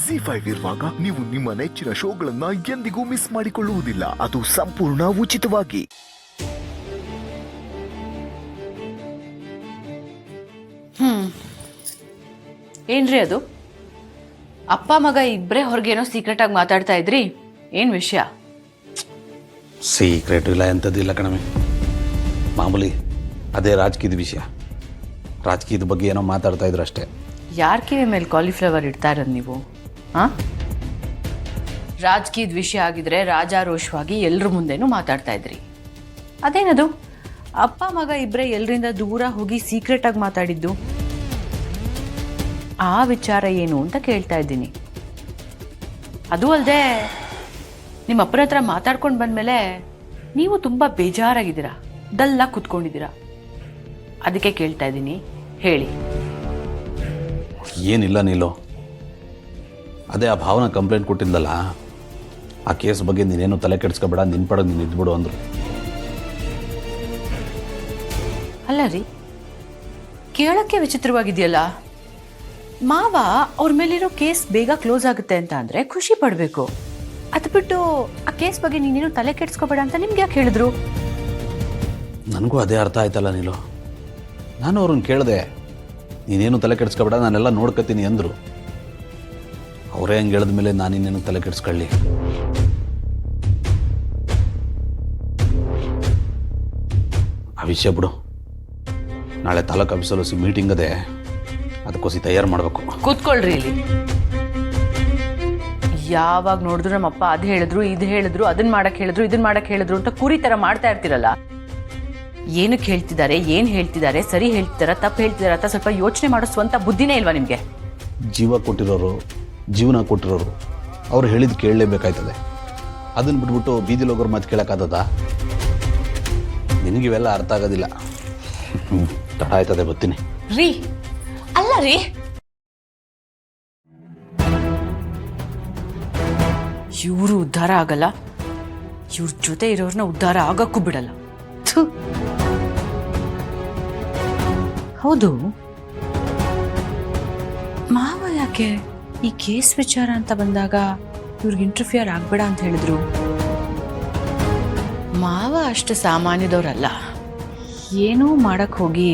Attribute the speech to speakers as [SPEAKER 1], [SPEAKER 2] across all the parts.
[SPEAKER 1] ಜಿ5 ಇರುವಾಗ ನೀವು ನಿಮ್ಮ ನೆಚ್ಚಿನ ಶೋಗಳನ್ನ ಎಂದಿಗೂ ಮಿಸ್ ಮಾಡಿಕೊಳ್ಳುವುದಿಲ್ಲ. ಅದು ಸಂಪೂರ್ಣ ಉಚಿತವಾಗಿ.
[SPEAKER 2] ಏನ್ರಿ ಅದು? ಅಪ್ಪ ಮಗ ಇಬ್ಬರೇ ಹೊರಗೇನೋ ಸೀಕ್ರೆಟ್ ಆಗಿ ಮಾತಾಡ್ತಾ ಇದ್ರಿ, ಏನು ವಿಷಯ?
[SPEAKER 3] ಸೀಕ್ರೆಟ್ ಇಲ್ಲ, ಎಂಥದ್ದಿಲ್ಲ ಕಣಮೆ. ಮಾಮೂಲಿ ಅದೇ ರಾಜಕೀಯದ ವಿಷಯ. ರಾಜಕೀಯದ ಬಗ್ಗೆ ಏನೋ ಮಾತಾಡ್ತಾ ಇದ್ರು ಅಷ್ಟೇ.
[SPEAKER 2] ಯಾರ ಕಿವಿ ಮೇಲೆ ಕಾಲಿಫ್ಲವರ್ ಇಡ್ತಾ ಇರೋದು ನೀವು? ಹಾಂ, ರಾಜಕೀಯದ ವಿಷಯ ಆಗಿದ್ರೆ ರಾಜಾರೋಷವಾಗಿ ಎಲ್ಲರ ಮುಂದೆನೂ ಮಾತಾಡ್ತಾ ಇದ್ರಿ. ಅದೇನದು ಅಪ್ಪ ಮಗ ಇಬ್ಬರೇ ಎಲ್ಲರಿಂದ ದೂರ ಹೋಗಿ ಸೀಕ್ರೆಟಾಗಿ ಮಾತಾಡಿದ್ದು? ಆ ವಿಚಾರ ಏನು ಅಂತ ಕೇಳ್ತಾ ಇದ್ದೀನಿ. ಅದು ಅಲ್ಲದೆ ನಿಮ್ಮ ಅಪ್ಪನ ಹತ್ರ ಮಾತಾಡ್ಕೊಂಡು ಬಂದಮೇಲೆ ನೀವು ತುಂಬ ಬೇಜಾರಾಗಿದ್ದೀರಾ, ಡಲ್ಲಾಗಿ ಕೂತ್ಕೊಂಡಿದ್ದೀರಾ. ಅದಕ್ಕೆ ಕೇಳ್ತಾ ಇದ್ದೀನಿ, ಹೇಳಿ.
[SPEAKER 3] ಏನಿಲ್ಲ ನೀಲೋ, ಅದೇ ಆ ಭಾವನ ಕಂಪ್ಲೇಂಟ್ ಕೊಟ್ಟಿದ್ದಲ್ಲ, ಆ ಕೇಸ್ ಬಗ್ಗೆ ನೀನೇನು ತಲೆ ಕೆಡಿಸ್ಕೊಬೇಡ, ನಿನ್ನ ಪಡೆದು ನೀನು ಇದ್ಬಿಡು ಅಂದರು.
[SPEAKER 2] ಅಲ್ಲ ರೀ, ಕೇಳೋಕ್ಕೆ ವಿಚಿತ್ರವಾಗಿದೆಯಲ್ಲ. ಮಾವ ಅವ್ರ ಮೇಲಿರೋ ಕೇಸ್ ಬೇಗ ಕ್ಲೋಸ್ ಆಗುತ್ತೆ ಅಂತ ಅಂದರೆ ಖುಷಿ ಪಡಬೇಕು. ಅದು ಬಿಟ್ಟು ಆ ಕೇಸ್ ಬಗ್ಗೆ ನೀನೇನು ತಲೆ ಕೆಡಿಸ್ಕೋಬೇಡ ಅಂತ ನಿಮ್ಗೆ ಯಾಕೆ ಹೇಳಿದ್ರು?
[SPEAKER 3] ನನಗೂ ಅದೇ ಅರ್ಥ ಆಯ್ತಲ್ಲ ನೀಲೋ. ನಾನು ಅವ್ರನ್ನ ಕೇಳಿದೆ, ನೀನೇನು ತಲೆ ಕೆಡಿಸ್ಕೊಬೇಡ, ನಾನೆಲ್ಲ ನೋಡ್ಕೊತೀನಿ ಅಂದರು. ಅವರೇ ಹಂಗೆ ಹೇಳಿದ ಮೇಲೆ ನಾನಿನ್ನೇನು ತಲೆ ಕೆಡಿಸ್ಕೊಳ್ಳಿ. ಆ ವಿಷಯ ಬಿಡು. ನಾಳೆ ತಾಲೂಕು ಆಫೀಸಲ್ಲಿ ಮೀಟಿಂಗ್ ಅದೇ, ಅದಕ್ಕೋಸಿ ತಯಾರು ಮಾಡಬೇಕು.
[SPEAKER 2] ಕೂತ್ಕೊಳ್ರಿ ಇಲ್ಲಿ. ಯಾವಾಗ ನೋಡಿದ್ರು ನಮ್ಮಪ್ಪ ಅದು ಹೇಳಿದ್ರು, ಇದು ಹೇಳಿದ್ರು, ಅದನ್ನ ಮಾಡಕ್ಕೆ ಹೇಳಿದ್ರು, ಇದನ್ನ ಮಾಡಕ್ಕೆ ಹೇಳಿದ್ರು ಅಂತ ಕುರಿ ಥರ ಮಾಡ್ತಾ ಇರ್ತೀರಲ್ಲ. ಏನಕ್ಕೆ ಹೇಳ್ತಿದ್ದಾರೆ, ಏನು ಹೇಳ್ತಿದ್ದಾರೆ, ಸರಿ ಹೇಳ್ತಿದಾರ, ತಪ್ಪು ಹೇಳ್ತಿದಾರ ಅಂತ ಸ್ವಲ್ಪ ಯೋಚನೆ ಮಾಡೋ ಸ್ವಂತ ಬುದ್ಧಿನೇ ಇಲ್ವಾ ನಿಮಗೆ?
[SPEAKER 3] ಜೀವ ಕೊಟ್ಟಿರೋರು, ಜೀವನ ಕೊಟ್ಟಿರೋರು, ಅವ್ರು ಹೇಳಿದ್ದು ಕೇಳಲೇಬೇಕಾಯ್ತದೆ. ಅದನ್ನು ಬಿಟ್ಬಿಟ್ಟು ಬೀದಿಲಿ ಹೋಗೋರು ಮಾತು ಕೇಳೋಕ್ಕಾಗದ? ನಿನಗಿವೆಲ್ಲ ಅರ್ಥ ಆಗೋದಿಲ್ಲ. ತಡ ಆಯ್ತದೆ, ಬರ್ತೀನಿ.
[SPEAKER 2] ರೀ, ಅಲ್ಲ ರೀ, ಇವರು ಉದ್ಧಾರ ಆಗಲ್ಲ, ಇವ್ರ ಜೊತೆ ಇರೋರ್ನ ಉದ್ಧಾರ ಆಗಕ್ಕೂ ಬಿಡಲ್ಲ. ಥು. ಹೌದು, ಮಾವ ಯಾಕೆ ಈ ಕೇಸ್ ವಿಚಾರ ಅಂತ ಬಂದಾಗ ಇವ್ರಿಗೆ ಇಂಟರ್ಫಿಯರ್ ಆಗ್ಬೇಡ ಅಂತ ಹೇಳಿದ್ರು? ಮಾವ ಅಷ್ಟು ಸಾಮಾನ್ಯದವ್ರಲ್ಲ. ಏನೋ ಮಾಡಕ್ ಹೋಗಿ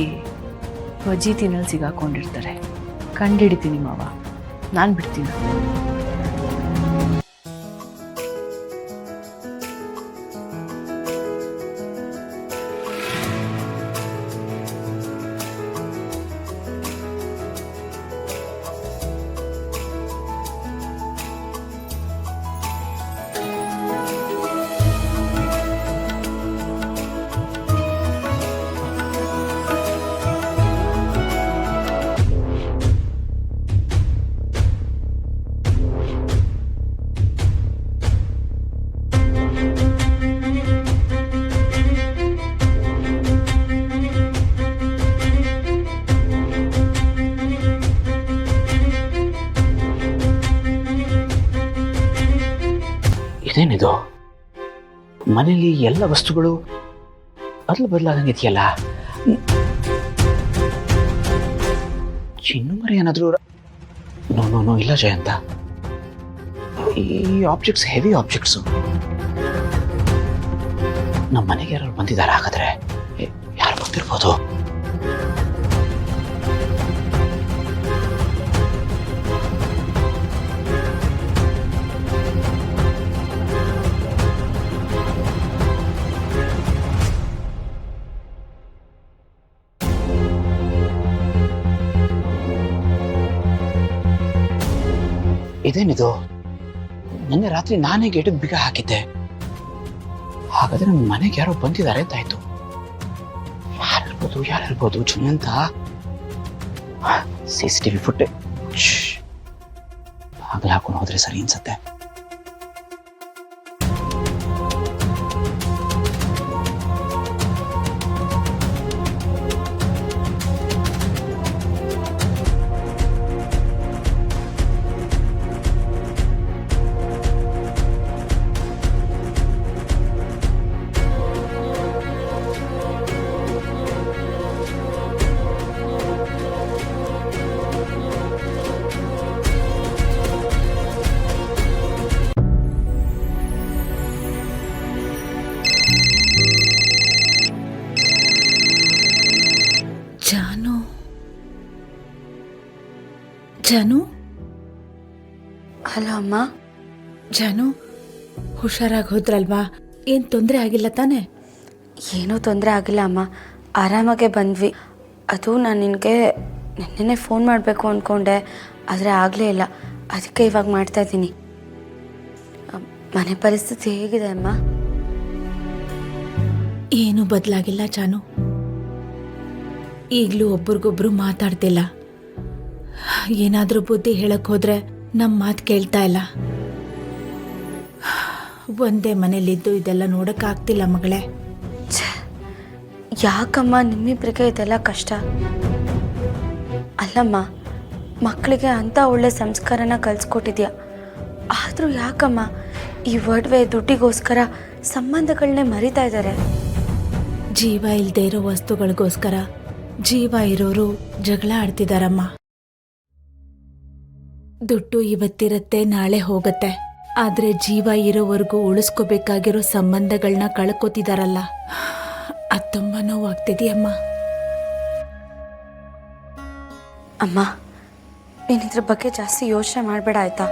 [SPEAKER 2] ವಜೀತಿನಲ್ಲಿ ಸಿಗಾಕೊಂಡಿರ್ತಾರೆ. ಕಂಡಿಡಿತೀನಿ ಮಾವ, ನಾನು ಬಿಡ್ತೀನಿ.
[SPEAKER 4] ಇದೇನಿದು? ಮನೆಯಲ್ಲಿ ಎಲ್ಲ ವಸ್ತುಗಳು ಬದಲು ಬದಲಾದಂಗಿದೆಯಲ್ಲ. ಚಿನ್ನು ಮರಿ ಏನಾದರೂ? ನೋ ನೋ ನೋ, ಇಲ್ಲ ಜಯಂತ, ಈ ಆಬ್ಜೆಕ್ಟ್ಸ್ ಹೆವಿ ಆಬ್ಜೆಕ್ಟ್ಸು. ನಮ್ಮ ಮನೆಗೆ ಯಾರು ಬಂದಿದ್ದಾರೆ? ಹಾಗಾದ್ರೆ ಯಾರು ಬಂದಿರ್ಬೋದು? ಇದೇನಿದು? ನಿನ್ನೆ ರಾತ್ರಿ ನಾನೇ ಗೇಟಿಗೆ ಬೀಗ ಹಾಕಿದ್ದೆ. ಹಾಗಾದ್ರೆ ನಮ್ಮ ಮನೆಗೆ ಯಾರೋ ಬಂದಿದ್ದಾರೆ ಅಂತಾಯ್ತು. ಯಾರಿರ್ಬೋದು? ಜಯಂತ, CCTV ಫುಟೇಜ್ ಬಾಗಿಲು ಹಾಕೊಂಡು ಹೋದ್ರೆ ಸರಿ ಅನ್ಸತ್ತೆ.
[SPEAKER 5] ಜಾನು
[SPEAKER 6] ಹಲೋ ಅಮ್ಮ.
[SPEAKER 5] ಜಾನು, ಹುಷಾರಾಗಿ ಹೋದ್ರಲ್ವಾ? ಏನು ತೊಂದರೆ ಆಗಿಲ್ಲ ತಾನೇ?
[SPEAKER 6] ಏನೂ ತೊಂದರೆ ಆಗಿಲ್ಲ ಅಮ್ಮ, ಆರಾಮಾಗೆ ಬಂದ್ವಿ. ಅದು ನಾನು ನಿನಗೆ ನಿನ್ನೆ ಫೋನ್ ಮಾಡಬೇಕು ಅಂದ್ಕೊಂಡೆ, ಆದರೆ ಆಗಲೇ ಇಲ್ಲ. ಅದಕ್ಕೆ ಇವಾಗ ಮಾಡ್ತಾಯಿದ್ದೀನಿ. ಮನೆ ಪರಿಸ್ಥಿತಿ ಹೇಗಿದೆ ಅಮ್ಮ?
[SPEAKER 5] ಏನೂ ಬದಲಾಗಿಲ್ಲ ಜಾನು. ಈಗಲೂ ಒಬ್ರಿಗೊಬ್ರು ಮಾತಾಡ್ತಿಲ್ಲ. ಏನಾದರೂ ಬುದ್ಧಿ ಹೇಳಕ್ ಹೋದ್ರೆ ನಮ್ಮ ಮಾತು ಕೇಳ್ತಾ ಇಲ್ಲ. ಒಂದೇ ಮನೇಲಿದ್ದು ಇದೆಲ್ಲ ನೋಡೋಕ್ಕಾಗ್ತಿಲ್ಲ ಮಗಳೇ.
[SPEAKER 6] ಯಾಕಮ್ಮ ನಿಮ್ಮಿಬ್ಬರಿಗೆ ಇದೆಲ್ಲ ಕಷ್ಟ? ಅಲ್ಲಮ್ಮ, ಮಕ್ಕಳಿಗೆ ಅಂಥ ಒಳ್ಳೆ ಸಂಸ್ಕಾರನ ಕಲಿಸ್ಕೊಟ್ಟಿದ್ಯಾ. ಆದರೂ ಯಾಕಮ್ಮ ಈ ಒಡವೆ ದುಡ್ಡಿಗೋಸ್ಕರ ಸಂಬಂಧಗಳನ್ನೇ ಮರಿತಾ ಇದ್ದಾರೆ?
[SPEAKER 5] ಜೀವ ಇಲ್ಲದೆ ಇರೋ ವಸ್ತುಗಳಿಗೋಸ್ಕರ ಜೀವ ಇರೋರು ಜಗಳ ಆಡ್ತಿದಾರಮ್ಮ. ದುಡ್ಡು ಇವತ್ತಿರತ್ತೆ, ನಾಳೆ ಹೋಗತ್ತೆ. ಆದ್ರೆ ಜೀವ ಇರೋವರೆಗೂ ಉಳಿಸ್ಕೋಬೇಕಾಗಿರೋ ಸಂಬಂಧಗಳನ್ನ ಕಳ್ಕೊತಿದಾರಲ್ಲ, ಅದು ತುಂಬ ನೋವಾಗ್ತಿದೆಯಮ್ಮ.
[SPEAKER 6] ಅಮ್ಮ, ನೀನಿದ್ರ ಬಗ್ಗೆ ಜಾಸ್ತಿ ಯೋಚನೆ ಮಾಡಬೇಡ ಆಯ್ತಾ?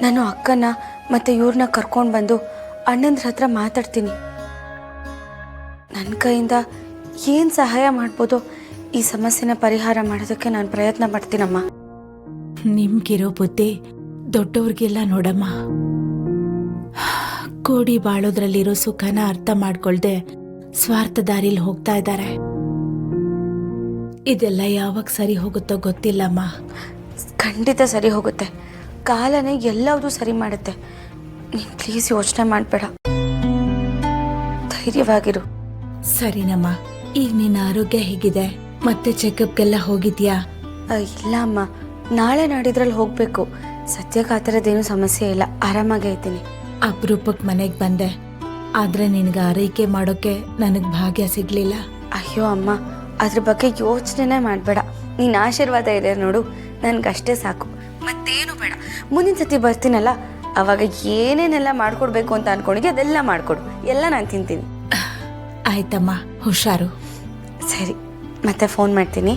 [SPEAKER 6] ನಾನು ಅಕ್ಕನ ಮತ್ತು ಇವ್ರನ್ನ ಕರ್ಕೊಂಡು ಬಂದು ಅಣ್ಣಂದ್ರ ಹತ್ರ ಮಾತಾಡ್ತೀನಿ. ನನ್ನ ಕೈಯಿಂದ ಏನು ಸಹಾಯ ಮಾಡ್ಬೋದೋ ಈ ಸಮಸ್ಯೆನ ಪರಿಹಾರ ಮಾಡೋದಕ್ಕೆ ನಾನು ಪ್ರಯತ್ನ ಪಡ್ತೀನಮ್ಮ.
[SPEAKER 5] ನಿಮ್ಗಿರೋ ಬುದ್ಧಿ ದೊಡ್ಡವ್ರಿಗೆಲ್ಲ ನೋಡಮ್ಮ. ಕೂಡಿ ಬಾಳೋದ್ರಲ್ಲಿರೋ ಸುಖನ ಅರ್ಥ ಮಾಡ್ಕೊಳ್ದೆ ಸ್ವಾರ್ಥ ದಾರಿಲಿ ಹೋಗ್ತಾ ಇದ್ದಾರೆ. ಇದೆಲ್ಲ ಯಾವಾಗ ಸರಿ ಹೋಗುತ್ತೋ ಗೊತ್ತಿಲ್ಲಮ್ಮ.
[SPEAKER 6] ಖಂಡಿತ ಸರಿ ಹೋಗುತ್ತೆ. ಕಾಲನೇ ಎಲ್ಲವೂ ಸರಿ ಮಾಡುತ್ತೆ. ನೀನು ಪ್ಲೀಸ್ ಯೋಚನೆ ಮಾಡಬೇಡ, ಧೈರ್ಯವಾಗಿರು.
[SPEAKER 5] ಸರಿನಮ್ಮ. ಈಗ ನಿನ್ನ ಆರೋಗ್ಯ ಹೇಗಿದೆ? ಮತ್ತೆ ಚೆಕಪ್ಗೆಲ್ಲ ಹೋಗಿದ್ಯಾ?
[SPEAKER 6] ಇಲ್ಲ ಅಮ್ಮ, ನಾಳೆ ನಾಡಿದ್ರಲ್ಲಿ ಹೋಗಬೇಕು. ಸದ್ಯಕ್ಕೆ ಆ ಥರದ್ದೇನು ಸಮಸ್ಯೆ ಇಲ್ಲ, ಆರಾಮಾಗೇ ಇದ್ದೀನಿ.
[SPEAKER 5] ಅಪರೂಪಕ್ಕೆ ಮನೆಗೆ ಬಂದೆ, ಆದ್ರೆ ನಿನಗೆ ಆರೈಕೆ ಮಾಡೋಕೆ ನನಗೆ ಭಾಗ್ಯ ಸಿಗ್ಲಿಲ್ಲ.
[SPEAKER 6] ಅಯ್ಯೋ ಅಮ್ಮ, ಅದ್ರ ಬಗ್ಗೆ ಯೋಚನೆ ಮಾಡಬೇಡ. ನೀನು ಆಶೀರ್ವಾದ ಇದೆ ನೋಡು, ನನಗಷ್ಟೇ ಸಾಕು, ಮತ್ತೇನು ಬೇಡ. ಮುಂದಿನ ಸತಿ ಬರ್ತೀನಲ್ಲ, ಅವಾಗ ಏನೇನೆಲ್ಲ ಮಾಡ್ಕೊಡ್ಬೇಕು ಅಂತ ಅನ್ಕೊಂಡಿದ್ದೆ ಅದೆಲ್ಲ ಮಾಡಿಕೊಡು, ಎಲ್ಲ ನಾನು ತಿಂತೀನಿ.
[SPEAKER 5] ಆಯ್ತಮ್ಮ, ಹುಷಾರು.
[SPEAKER 6] ಸರಿ, ಮತ್ತೆ ಫೋನ್ ಮಾಡ್ತೀನಿ.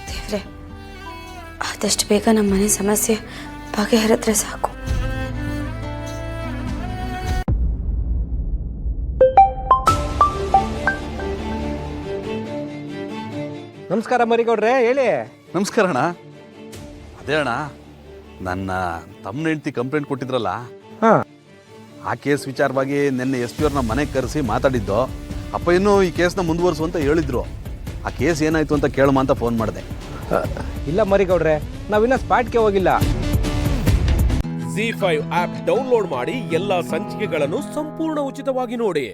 [SPEAKER 6] ದೇವ್ರೆ, ಆದಷ್ಟು ಬೇಗ ನಮ್ಮ ಮನೆ ಸಮಸ್ಯೆ ಬಗೆಹರಿದ್ರೆ ಸಾಕು.
[SPEAKER 7] ನಮಸ್ಕಾರ ಮರಿಗೌಡ್ರೆ, ಹೇಳಿ.
[SPEAKER 3] ನಮಸ್ಕಾರ ಅಣ್ಣ. ಅದೇ ಅಣ್ಣ, ನನ್ನ ತಮ್ಮನ ಹೆಂಡತಿ ಕಂಪ್ಲೇಂಟ್ ಕೊಟ್ಟಿದ್ರಲ್ಲ,
[SPEAKER 7] ಹಾ,
[SPEAKER 3] ಆ ಕೇಸ್ ವಿಚಾರವಾಗಿ ನಿನ್ನೆ ಎಸ್ ಪಿ ಅವ್ರನ್ನ ಮನೆಗೆ ಕರೆಸಿ ಮಾತಾಡಿದ್ದು. ಅಪ್ಪ ಇನ್ನೂ ಈ ಕೇಸ್ನ ಮುಂದುವರಿಸು ಅಂತ ಹೇಳಿದ್ರು. ಆ ಕೇಸ್ ಏನಾಯ್ತು ಅಂತ ಕೇಳಮ್ಮ ಅಂತ ಫೋನ್ ಮಾಡಿದೆ.
[SPEAKER 7] ಇಲ್ಲ ಮರಿಗೌಡ್ರೆ, ನಾವಿನ್ನ ಸ್ಪಾಟ್ಗೆ ಹೋಗಿಲ್ಲ.
[SPEAKER 8] ZEE5 ಆಪ್ ಡೌನ್ಲೋಡ್ ಮಾಡಿ ಎಲ್ಲಾ ಸಂಚಿಕೆಗಳನ್ನು ಸಂಪೂರ್ಣ ಉಚಿತವಾಗಿ ನೋಡಿ.